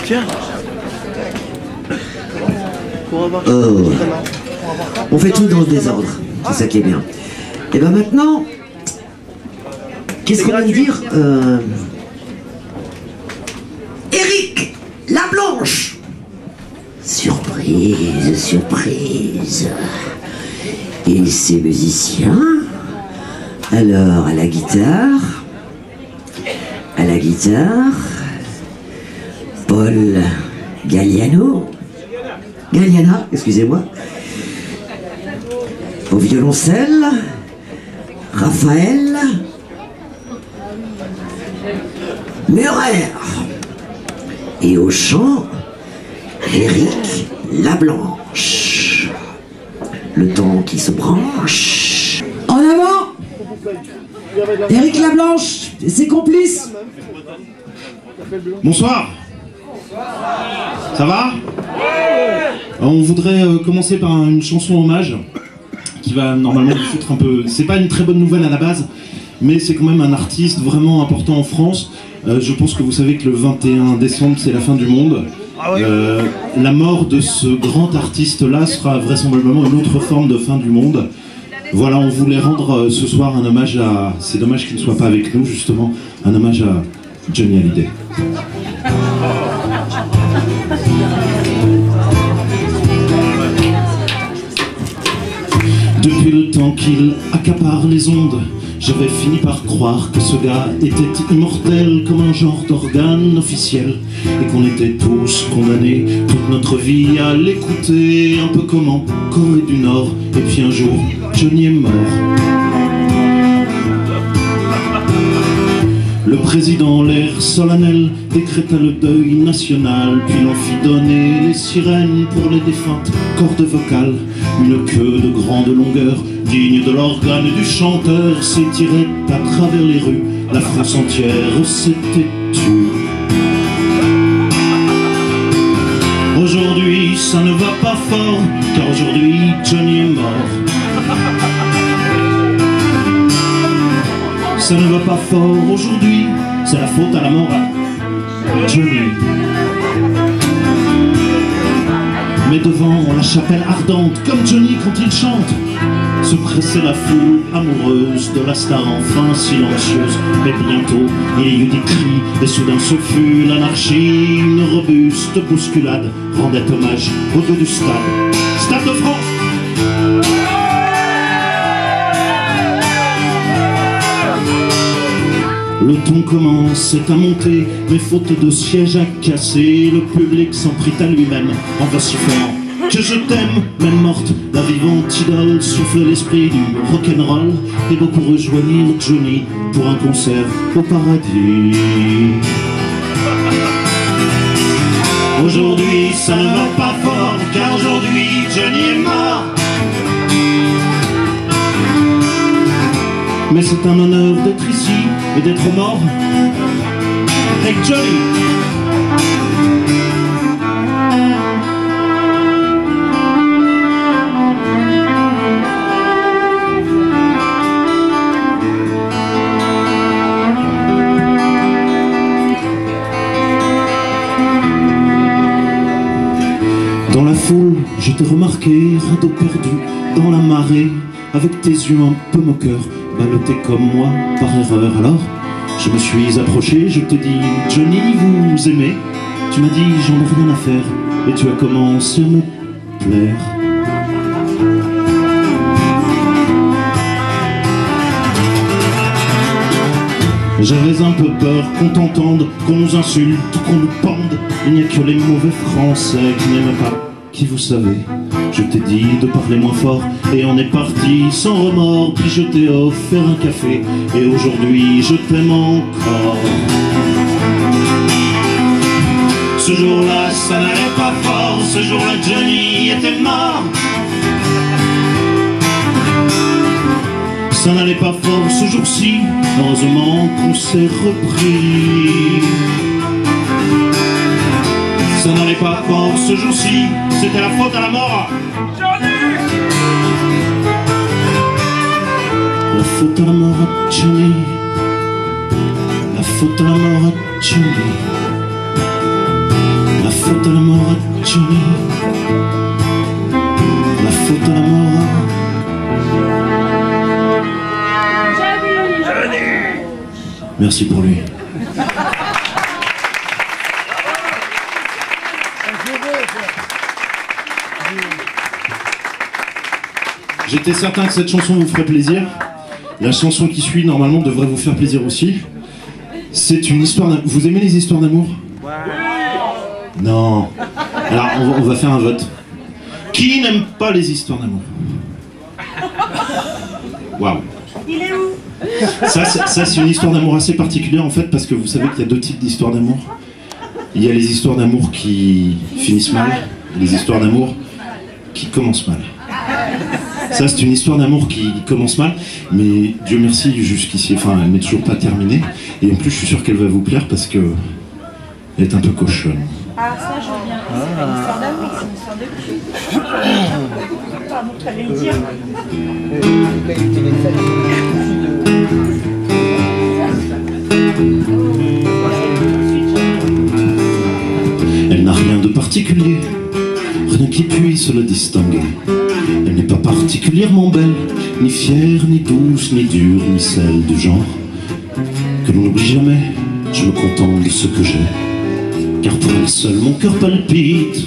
Tiens. On fait tout dans le désordre, c'est ça qui est bien. Et ben maintenant, qu'est-ce qu'on vient de dire Éric Lablanche. Surprise, surprise. Et ces musiciens, alors à la guitare, Paul Galliana, excusez-moi. Au violoncelle, Raphaël Murer. Et au chant, Éric Lablanche. Le temps qui se branche. En avant, Éric Lablanche et ses complices. Bonsoir. Ça va? On voudrait commencer par une chanson hommage qui va normalement vous foutre un peu... C'est pas une très bonne nouvelle à la base, mais c'est quand même un artiste vraiment important en France. Je pense que vous savez que le 21 décembre, c'est la fin du monde. La mort de ce grand artiste-là sera vraisemblablement une autre forme de fin du monde. Voilà, on voulait rendre ce soir un hommage à... C'est dommage qu'il ne soit pas avec nous, justement. Un hommage à Johnny Hallyday. Depuis le temps qu'il accapare les ondes, j'avais fini par croire que ce gars était immortel comme un genre d'organe officiel et qu'on était tous condamnés toute notre vie à l'écouter, un peu comme en Corée du Nord. Et puis un jour, Johnny est mort. Le président, l'air solennel, décréta le deuil national, puis l'on fit donner les sirènes pour les défuntes cordes vocales. Une queue de grande longueur, digne de l'organe du chanteur, s'étirait à travers les rues. La France entière s'était tue. Aujourd'hui, ça ne va pas fort, car aujourd'hui, Johnny est mort. Ça ne va pas fort aujourd'hui, c'est la faute à la mort à Johnny. Mais devant la chapelle ardente, comme Johnny quand il chante, se pressait la foule amoureuse de la star enfin silencieuse. Mais bientôt, il y eut des cris, et soudain ce fut l'anarchie. Une robuste bousculade rendait hommage au dos du stade. Stade de France! Le ton commençait à monter, mais faute de siège à casser, le public s'en prit à lui-même en vociférant que je t'aime, même morte, la vivante idole soufflait l'esprit du rock'n'roll, et beaucoup rejoignirent Johnny pour un concert au paradis. Aujourd'hui ça ne va pas fort, car aujourd'hui Johnny est mort. Mais c'est un honneur d'être ici et d'être mort avec Johnny. Dans la foule, je t'ai remarqué, radeau perdu dans la marée, avec tes yeux un peu moqueurs, ballotté comme moi par erreur. Alors, je me suis approché, je t'ai dit « Johnny, vous aimez ?» Tu m'as dit « J'en ai rien à faire » et tu as commencé à me plaire. J'avais un peu peur qu'on t'entende, qu'on nous insulte, qu'on nous pende. Il n'y a que les mauvais Français qui n'aiment pas qui vous savez. Je t'ai dit de parler moins fort et on est parti sans remords. Puis je t'ai offert un café et aujourd'hui je t'aime encore. Ce jour-là ça n'allait pas fort, ce jour-là Johnny était mort. Ça n'allait pas fort ce jour-ci, heureusement qu'on s'est repris. Ça n'allait pas fort ce jour-ci, c'était la faute à la mort. La faute à la mort à Johnny. La faute à la mort à Johnny. La faute à la mort à Johnny. La faute à la mort à... Merci pour lui. J'étais certain que cette chanson vous ferait plaisir. La chanson qui suit, normalement, devrait vous faire plaisir aussi. C'est une histoire d'amour. Vous aimez les histoires d'amour? Non. Alors, on va faire un vote. Qui n'aime pas les histoires d'amour? Waouh. Il est où? Ça c'est une histoire d'amour assez particulière, en fait, parce que vous savez qu'il y a deux types d'histoires d'amour. Il y a les histoires d'amour qui finissent mal, et les histoires d'amour qui commencent mal. Ça, c'est une histoire d'amour qui commence mal, mais Dieu merci, jusqu'ici, enfin, elle n'est toujours pas terminée. Et en plus, je suis sûr qu'elle va vous plaire parce que elle est un peu cochonne. Ah, ça, je veux bien. C'est pas une histoire d'amour, c'est une histoire de cul. Pardon, tu allais le dire. Elle n'a rien de particulier, rien qui puisse la distinguer. Elle n'est pas particulièrement belle, ni fière, ni douce, ni dure, ni celle du genre que l'on n'oublie jamais. Je me contente de ce que j'ai, car pour elle seule mon cœur palpite.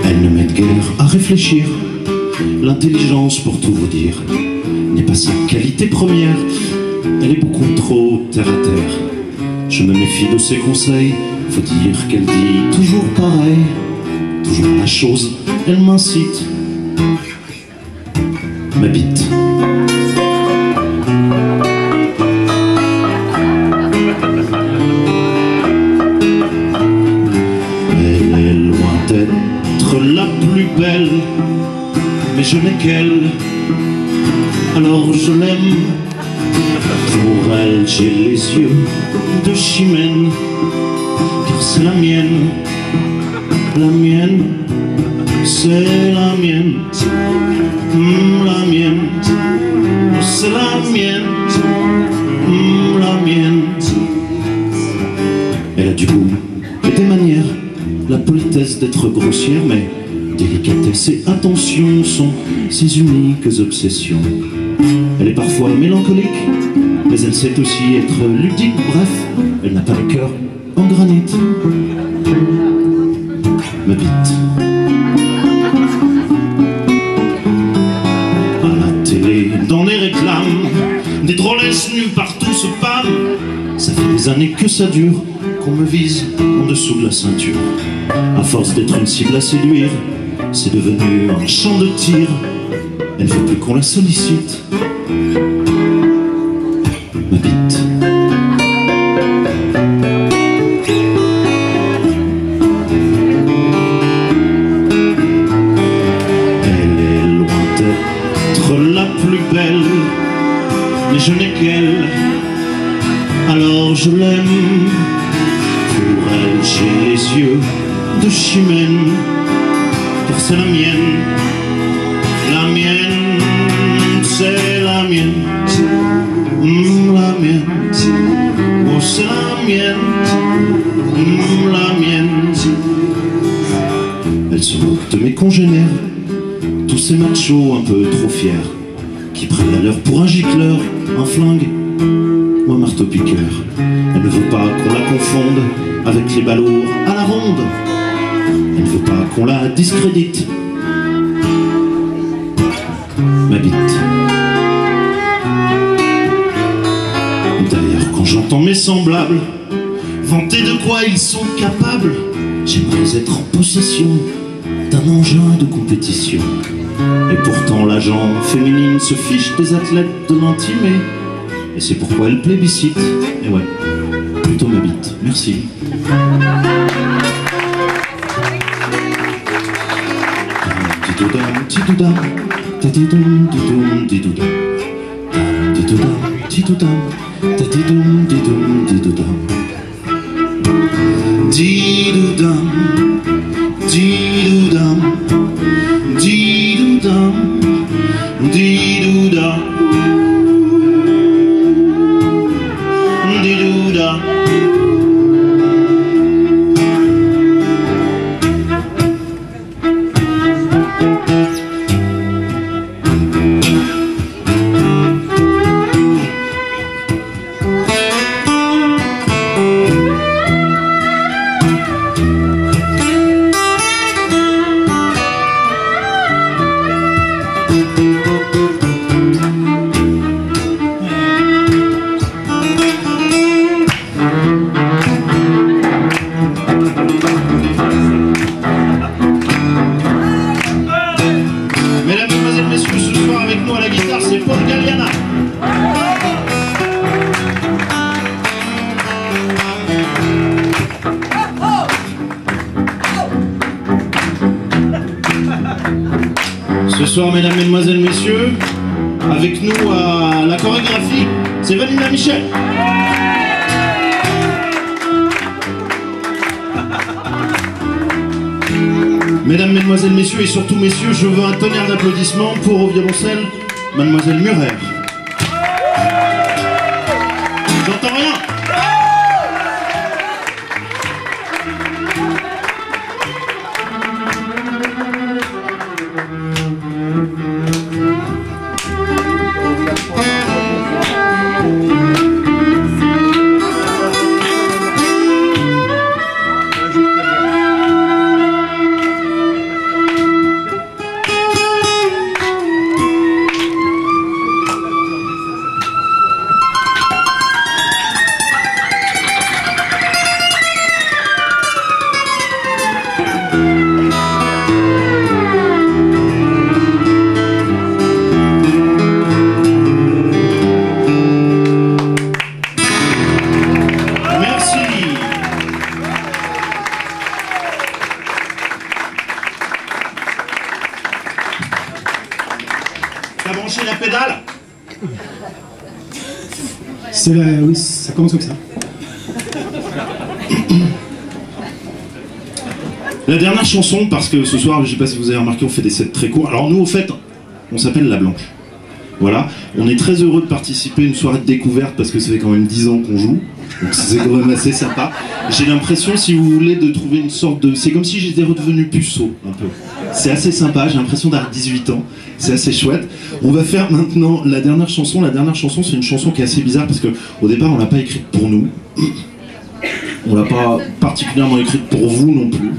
Elle ne m'aide guère à réfléchir, l'intelligence pour tout vous dire n'est pas sa qualité première. Elle est beaucoup trop terre à terre. Je me méfie de ses conseils, faut dire qu'elle dit toujours pareil, toujours la chose, elle m'incite, m'habite. Elle est loin d'être la plus belle, mais je n'ai qu'elle, alors je l'aime. Pour elle, j'ai les yeux de chimène, car c'est la mienne, c'est la mienne, la mienne, c'est la mienne, la mienne. Elle a du goût et des manières, la politesse d'être grossière, mais délicatesse et attention sont ses uniques obsessions. Elle est parfois mélancolique, mais elle sait aussi être ludique. Bref, elle n'a pas le cœur en granit. Ma bite. À la télé, dans les réclames, des drôlesses nues partout se pâment. Ça fait des années que ça dure, qu'on me vise en dessous de la ceinture. À force d'être une cible à séduire, c'est devenu un champ de tir. Elle ne veut plus qu'on la sollicite. Ma bite. Elle est loin d'être la plus belle, mais je n'ai qu'elle, alors je l'aime. Pour elle j'ai les yeux de chimène, car c'est la mienne, c'est la mienne, la mienne, oh c'est la mienne, la mienne. Elle se moque de mes congénères, tous ces machos un peu trop fiers, qui prennent la leur pour un gicleur, un flingue ou un marteau-piqueur. Elle ne veut pas qu'on la confonde avec les balourds à la ronde. Elle ne veut pas qu'on la discrédite. Ma bite. D'ailleurs, quand j'entends mes semblables vanter de quoi ils sont capables, j'aimerais être en possession d'un engin de compétition. Et pourtant la jambe féminine se fiche des athlètes de l'intime, et c'est pourquoi elle plébiscite. Et ouais, plutôt ma bite. Merci. Tidoudam, tadidoum, didoum, didoudam. Didoudam, tidoudam, tadidoum, didoum, didoudam. Didoudam, didoudam, didoudam, Paul Galliana. Ce soir, mesdames, mesdemoiselles, messieurs, avec nous à la chorégraphie, c'est Vanina Michel. Mesdames, mesdemoiselles, messieurs et surtout messieurs, je veux un tonnerre d'applaudissements pour au violoncelle, mademoiselle Murer. J'entends rien. T'as branché la pédale? Oui, ça commence comme ça. La dernière chanson, parce que ce soir, je sais pas si vous avez remarqué, on fait des sets très courts. Alors nous, au fait, on s'appelle La Blanche. Voilà, on est très heureux de participer à une soirée de découverte parce que ça fait quand même 10 ans qu'on joue. Donc c'est quand même assez sympa. J'ai l'impression, si vous voulez, de trouver une sorte de... C'est comme si j'étais redevenu puceau, un peu. C'est assez sympa, j'ai l'impression d'avoir 18 ans. C'est assez chouette. On va faire maintenant la dernière chanson. La dernière chanson, c'est une chanson qui est assez bizarre parce que au départ, on l'a pas écrite pour nous. On l'a pas particulièrement écrite pour vous non plus.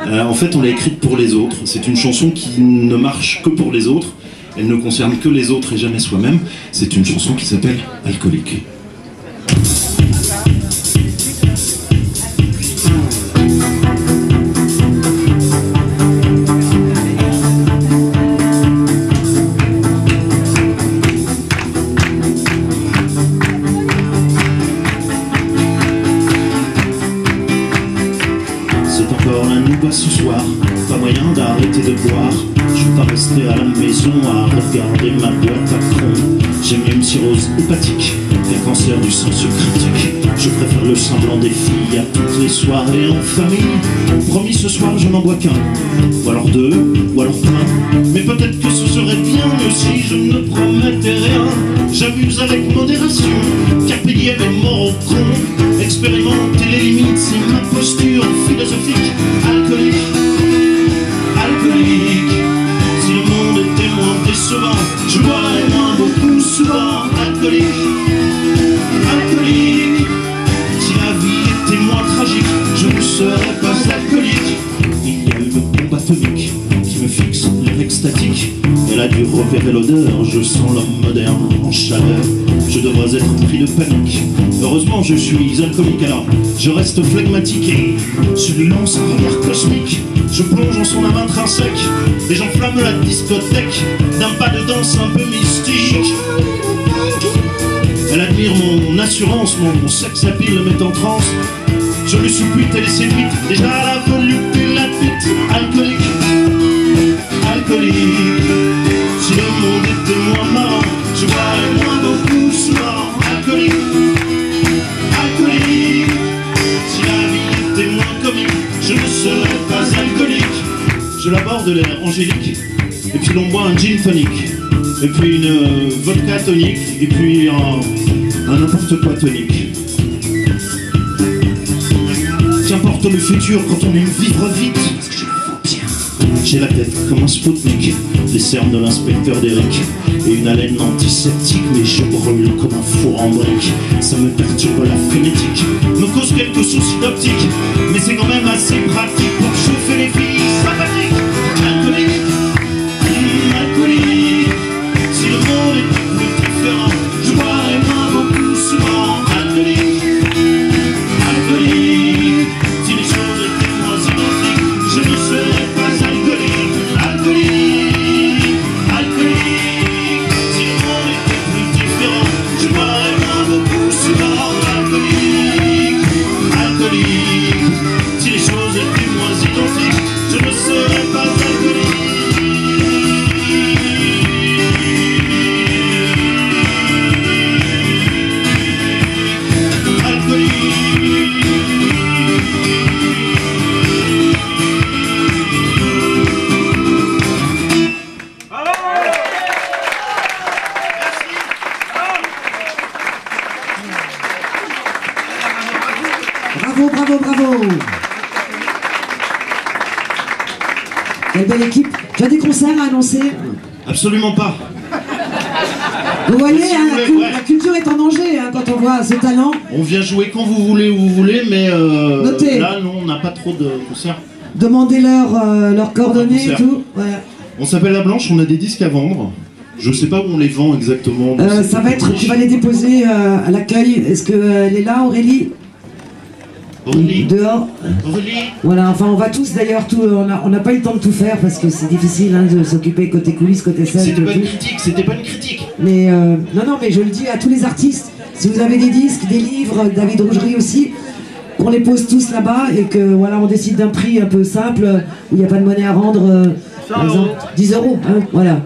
En fait, on l'a écrite pour les autres. C'est une chanson qui ne marche que pour les autres. Elle ne concerne que les autres et jamais soi-même. C'est une chanson qui s'appelle Alcoolique. Ce soir, pas moyen d'arrêter de boire. Je vais pas rester à la maison à regarder ma boîte à fond. J'ai mieux une cirrhose hépatique qu'un cancer du sang critique. Je préfère le semblant des filles à toutes les soirées en famille. Promis, ce soir je n'en bois qu'un, ou alors deux, ou alors plein. Mais peut-être que ce serait bien mieux si je ne promettais rien. J'abuse avec modération, carpe diem et mort au con. Expérimenter les limites, c'est ma posture philosophique. Alcoolique, alcoolique. Si le monde était moins décevant, je boirais moins beaucoup souvent. Alcoolique, alcoolique. Si la vie était moins tragique, je ne serais pas alcoolique. Il y a une bombe atomique qui me fixe l'air extatique. Elle a dû repérer l'odeur, je sens l'homme moderne en chaleur. Je devrais être pris de panique. Heureusement je suis alcoolique, alors je reste flegmatique et celui-là sans regard cosmique. Je plonge en son âme intrinsèque et j'enflamme la discothèque d'un pas de danse un peu mystique. Elle admire mon assurance, mon sexe appeal le met en transe. Je lui suppute, elle est séduite, déjà la volupté la bite. Alcoolique, alcoolique. Si le monde était moins marrant, je boirais moins beaucoup souvent. Alcoolique, alcoolique. Si la vie était moins comique, je ne serais pas alcoolique. Je l'aborde de l'air angélique, et puis l'on boit un gin tonic, et puis une vodka tonique, et puis un n'importe quoi tonique. Qu'importe le futur quand on aime vivre vite, parce que je le vaux bien. J'ai la tête comme un Spoutnik, les cernes de l'inspecteur d'Eric, et une haleine antiseptique, mais je brûle comme un four en brique. Ça me perturbe la phonétique, me cause quelques soucis d'optique, mais c'est quand même assez pratique pour chauffer les filles sympathiques. Alcoolique, alcoolique. Si le monde était plus différent, je boirais moins beaucoup souvent. Alcoolique, alcoolique. Si les choses étaient moins identiques, je ne serais pas alcoolique. Alcoolique, alcoolique. Si Bravo. Quelle belle équipe. Tu as des concerts à annoncer? Absolument pas. Vous voyez, Si hein, vous voulez, ouais. la culture est en danger hein, quand on voit ce talent. On vient jouer quand vous voulez, où vous voulez, mais Notez. là, non, on n'a pas trop de concerts. Demandez-leur leurs coordonnées et concert. tout. Voilà. On s'appelle La Blanche, on a des disques à vendre. Je sais pas où on les vend exactement. Ça va être, tu vas les déposer à l'accueil. Est-ce qu'elle est là, Aurélie? Aurélie. Dehors. Aurélie. Voilà, enfin on va tous d'ailleurs, on n'a pas eu le temps de tout faire parce que c'est difficile hein, de s'occuper côté coulisses, côté scène. C'était pas tout. une critique, c'était pas une critique. Mais non, mais je le dis à tous les artistes, si vous avez des disques, des livres, David Rougerie aussi, qu'on les pose tous là-bas et que voilà, on décide d'un prix un peu simple où il n'y a pas de monnaie à rendre, par exemple 10 €, hein, voilà.